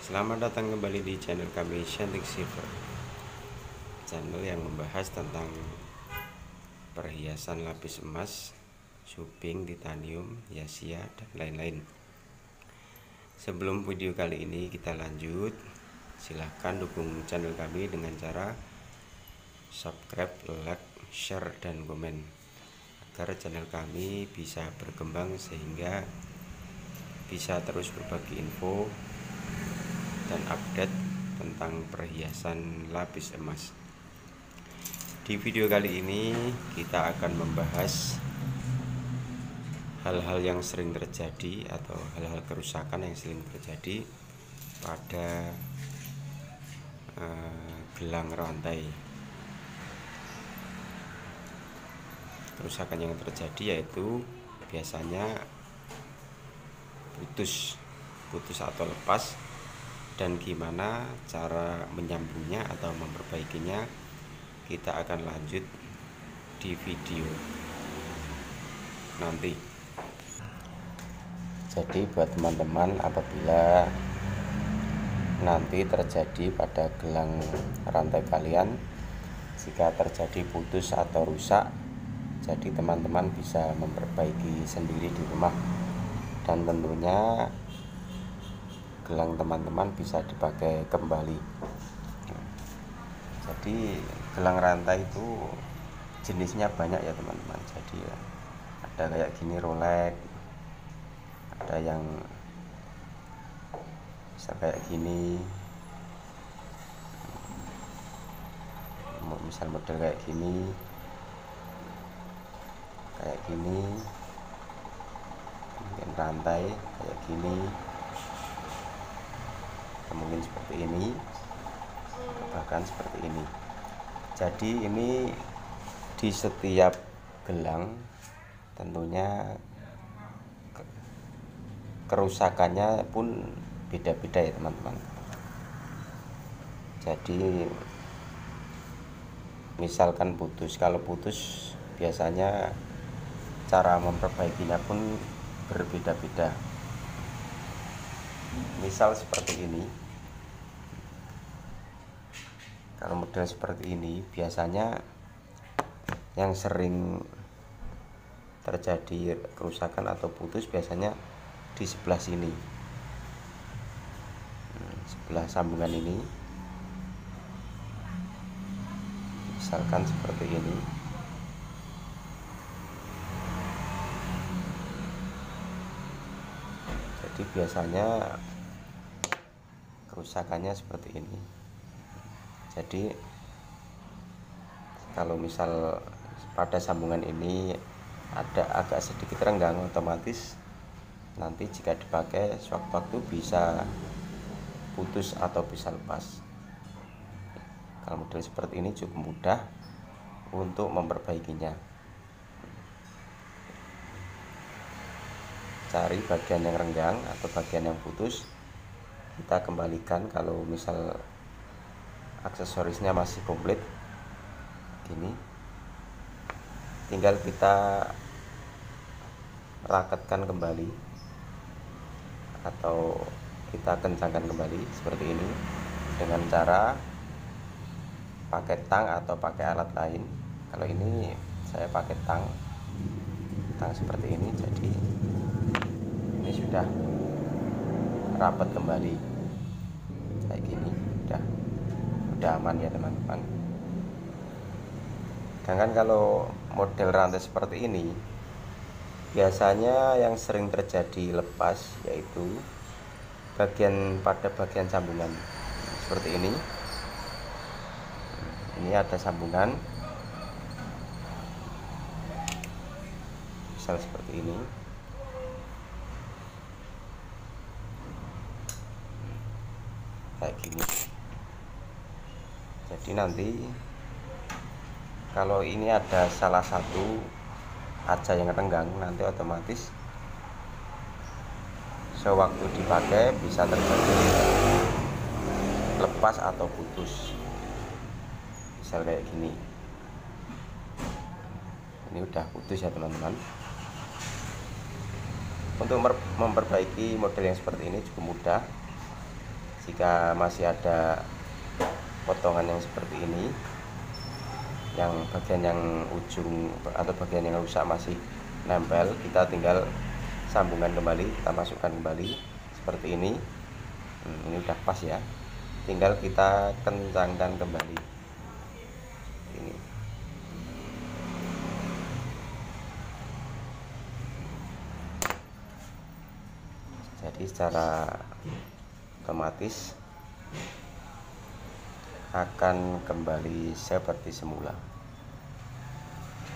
Selamat datang kembali di channel kami Shantic Silver, channel yang membahas tentang perhiasan lapis emas, shubing, titanium, hiasia, dan lain-lain. Sebelum video kali ini kita lanjut, silahkan dukung channel kami dengan cara subscribe, like, share, dan komen agar channel kami bisa berkembang sehingga bisa terus berbagi info dan update tentang perhiasan lapis emas. Di video kali ini kita akan membahas hal-hal yang sering terjadi atau hal-hal kerusakan yang sering terjadi pada gelang rantai. Kerusakan yang terjadi yaitu biasanya putus atau lepas, dan gimana cara menyambungnya atau memperbaikinya kita akan lanjut di video nanti. Jadi buat teman-teman, apabila nanti terjadi pada gelang rantai kalian, jika terjadi putus atau rusak, jadi teman-teman bisa memperbaiki sendiri di rumah, dan tentunya gelang teman-teman bisa dipakai kembali. Jadi gelang rantai itu jenisnya banyak ya teman-teman. Jadi ada kayak gini Rolex, ada yang bisa kayak gini, misal model kayak gini, mungkin rantai kayak gini, mungkin seperti ini, bahkan seperti ini. Jadi ini di setiap gelang tentunya kerusakannya pun beda-beda ya teman-teman. Jadi misalkan putus, kalau putus biasanya cara memperbaikinya pun berbeda-beda. Misal seperti ini, kalau model seperti ini biasanya yang sering terjadi kerusakan atau putus biasanya di sebelah sini, sebelah sambungan ini, misalkan seperti ini. Jadi biasanya kerusakannya seperti ini. Jadi kalau misal pada sambungan ini ada agak sedikit renggang, otomatis nanti jika dipakai sewaktu-waktu bisa putus atau bisa lepas. Kalau model seperti ini cukup mudah untuk memperbaikinya. Cari bagian yang renggang atau bagian yang putus, kita kembalikan. Kalau misal aksesorisnya masih komplit gini, tinggal kita rakatkan kembali atau kita kencangkan kembali seperti ini dengan cara pakai tang atau pakai alat lain. Kalau ini saya pakai tang seperti ini. Jadi ini sudah rapat kembali kayak gini, udah aman ya teman-teman. Sedangkan kalau model rantai seperti ini biasanya yang sering terjadi lepas yaitu pada bagian sambungan seperti ini. Ini ada sambungan, misal seperti ini. Kayak gini. Jadi nanti kalau ini ada salah satu aja yang renggang, nanti otomatis sewaktu dipakai bisa terjadi lepas atau putus. Misal kayak gini, ini udah putus ya teman-teman. Untuk memperbaiki model yang seperti ini cukup mudah. Jika masih ada potongan yang seperti ini, yang bagian yang ujung atau bagian yang rusak masih nempel, kita tinggal sambungkan kembali, kita masukkan kembali seperti ini. Ini udah pas ya, tinggal kita kencangkan kembali ini. Jadi secara otomatis akan kembali seperti semula.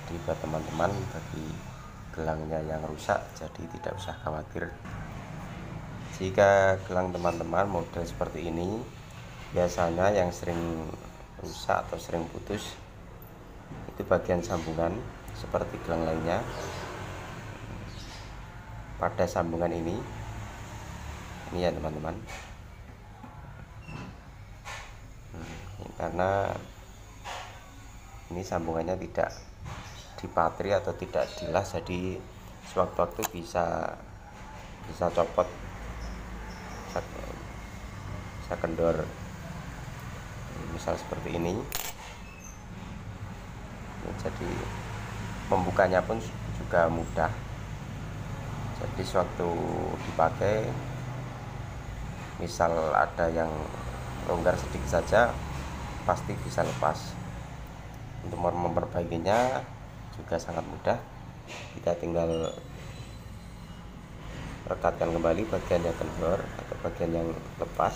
Jadi buat teman-teman bagi gelangnya yang rusak, jadi tidak usah khawatir. Jika gelang teman-teman model seperti ini, biasanya yang sering rusak atau sering putus itu bagian sambungan seperti gelang lainnya. Pada sambungan ini ya teman-teman, karena ini sambungannya tidak dipatri atau tidak dilas, jadi sewaktu-waktu bisa copot, bisa kendor, misal seperti ini. Jadi membukanya pun juga mudah, jadi sewaktu dipakai, misal ada yang longgar sedikit saja pasti bisa lepas. Untuk memperbaikinya juga sangat mudah, kita tinggal rekatkan kembali bagian yang kendor atau bagian yang lepas,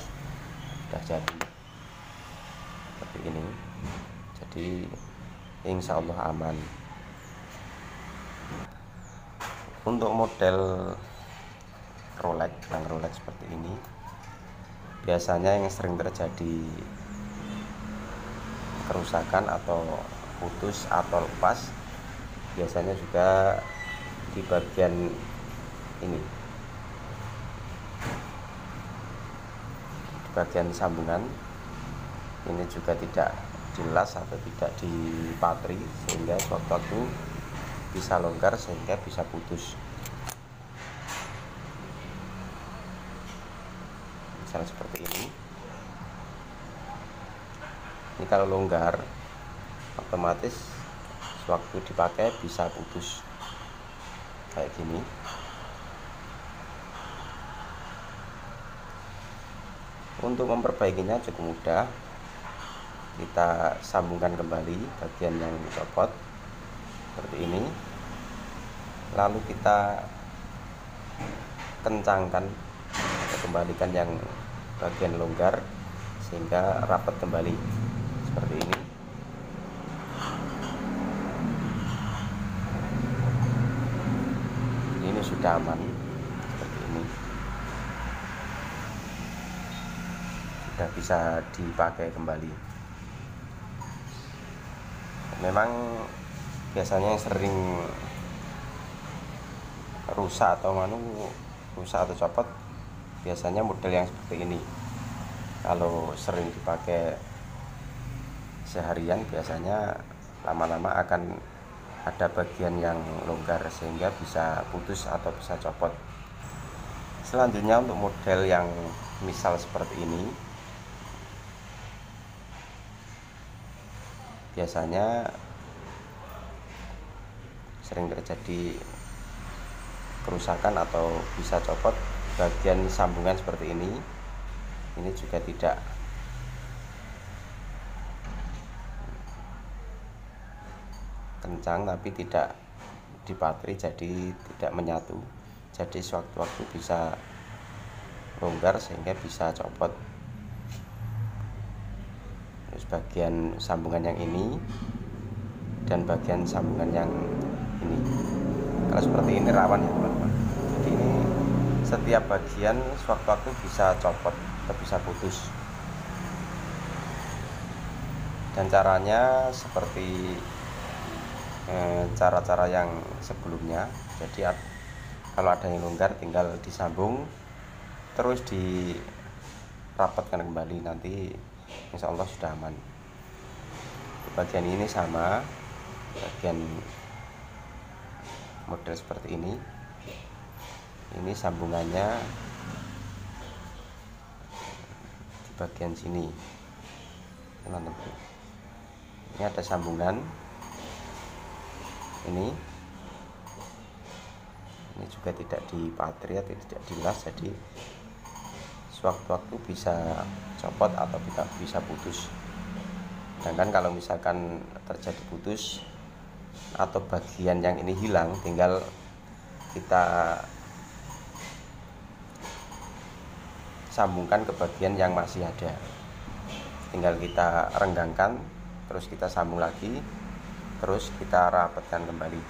sudah jadi seperti ini. Jadi insya Allah aman. Untuk model Rolex, gelang Rolex seperti ini, biasanya yang sering terjadi kerusakan atau putus atau lepas biasanya juga di bagian ini, di bagian sambungan ini juga tidak dilas atau tidak dipatri, sehingga sewaktu-waktu bisa longgar sehingga bisa putus. Misalnya seperti ini. Ini kalau longgar otomatis sewaktu dipakai bisa putus kayak gini. Untuk memperbaikinya cukup mudah, kita sambungkan kembali bagian yang copot seperti ini, lalu kita kencangkan atau kembalikan yang bagian longgar sehingga rapat kembali seperti ini. Ini sudah aman seperti ini, sudah bisa dipakai kembali. Memang biasanya yang sering rusak atau copot biasanya model yang seperti ini. Kalau sering dipakai seharian, biasanya lama-lama akan ada bagian yang longgar sehingga bisa putus atau bisa copot. Selanjutnya untuk model yang misal seperti ini, biasanya sering terjadi kerusakan atau bisa copot bagian sambungan seperti ini. Ini juga tidak kencang tapi tidak dipatri, jadi tidak menyatu, jadi sewaktu-waktu bisa longgar sehingga bisa copot. Terus bagian sambungan yang ini dan bagian sambungan yang ini, kalau seperti ini rawan ya teman-teman. Jadi ini setiap bagian sewaktu-waktu bisa copot atau bisa putus. Dan caranya seperti cara-cara yang sebelumnya. Jadi kalau ada yang longgar tinggal disambung terus dirapatkan kembali, nanti insya Allah sudah aman. Bagian ini sama, bagian model seperti ini sambungannya bagian sini, teman-teman. Ini ada sambungan ini juga tidak dipatri atau tidak dilas, jadi sewaktu-waktu bisa copot atau bisa putus. Sedangkan kalau misalkan terjadi putus atau bagian yang ini hilang, tinggal kita sambungkan ke bagian yang masih ada, tinggal kita renggangkan, terus kita sambung lagi, terus kita rapatkan kembali.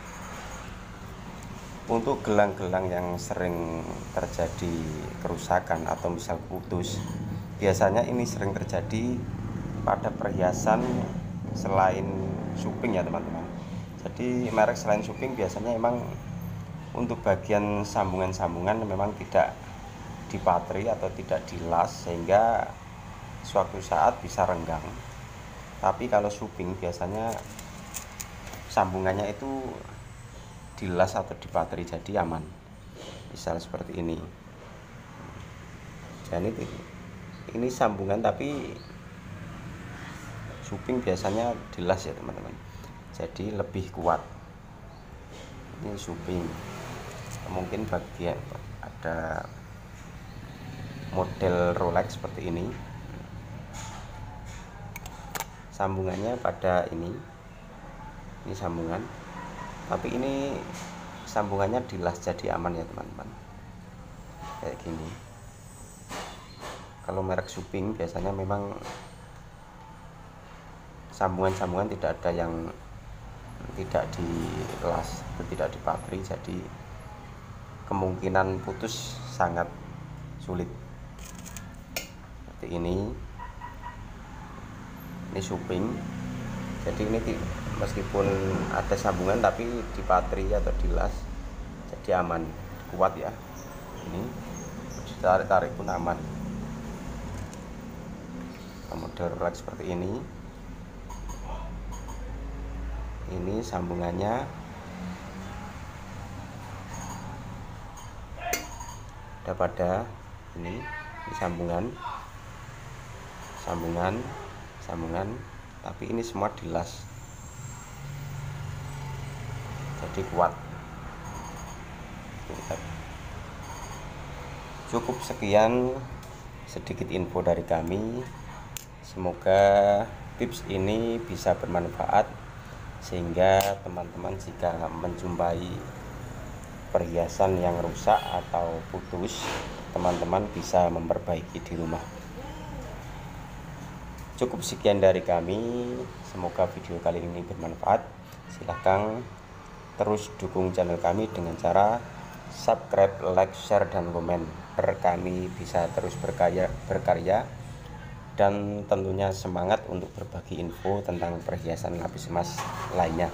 Untuk gelang-gelang yang sering terjadi kerusakan atau misal putus, biasanya ini sering terjadi pada perhiasan selain suping ya teman-teman. Jadi merek selain suping biasanya memang untuk bagian sambungan-sambungan memang tidak dipatri atau tidak dilas, sehingga suatu saat bisa renggang. Tapi kalau suping biasanya sambungannya itu dilas atau dipatri, jadi aman. Misal seperti ini. Jadi ini sambungan tapi suping biasanya dilas ya teman-teman, jadi lebih kuat. Ini suping, mungkin bagian ada model Rolex seperti ini, sambungannya pada ini sambungan, tapi ini sambungannya dilas jadi aman ya teman-teman, kayak gini. Kalau merek suping biasanya memang sambungan-sambungan tidak ada yang tidak dilas, tidak dipatri, jadi kemungkinan putus sangat sulit. Seperti ini suping, jadi ini meskipun ada sambungan tapi dipatri atau dilas jadi aman, kuat ya. Ini ditarik-tarik pun aman. Model Rolex seperti ini sambungannya ada pada ini sambungan, tapi ini semua dilas jadi kuat. Cukup sekian sedikit info dari kami. Semoga tips ini bisa bermanfaat, sehingga teman-teman jika menjumpai perhiasan yang rusak atau putus, teman-teman bisa memperbaiki di rumah. Cukup sekian dari kami, semoga video kali ini bermanfaat. Silahkan terus dukung channel kami dengan cara subscribe, like, share, dan komen, agar kami bisa terus berkarya dan tentunya semangat untuk berbagi info tentang perhiasan lapis emas lainnya.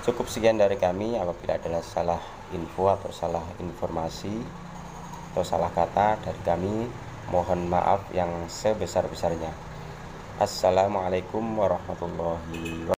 Cukup sekian dari kami. Apabila ada salah info atau salah informasi atau salah kata dari kami, mohon maaf yang sebesar-besarnya. Assalamualaikum warahmatullahi wabarakatuh.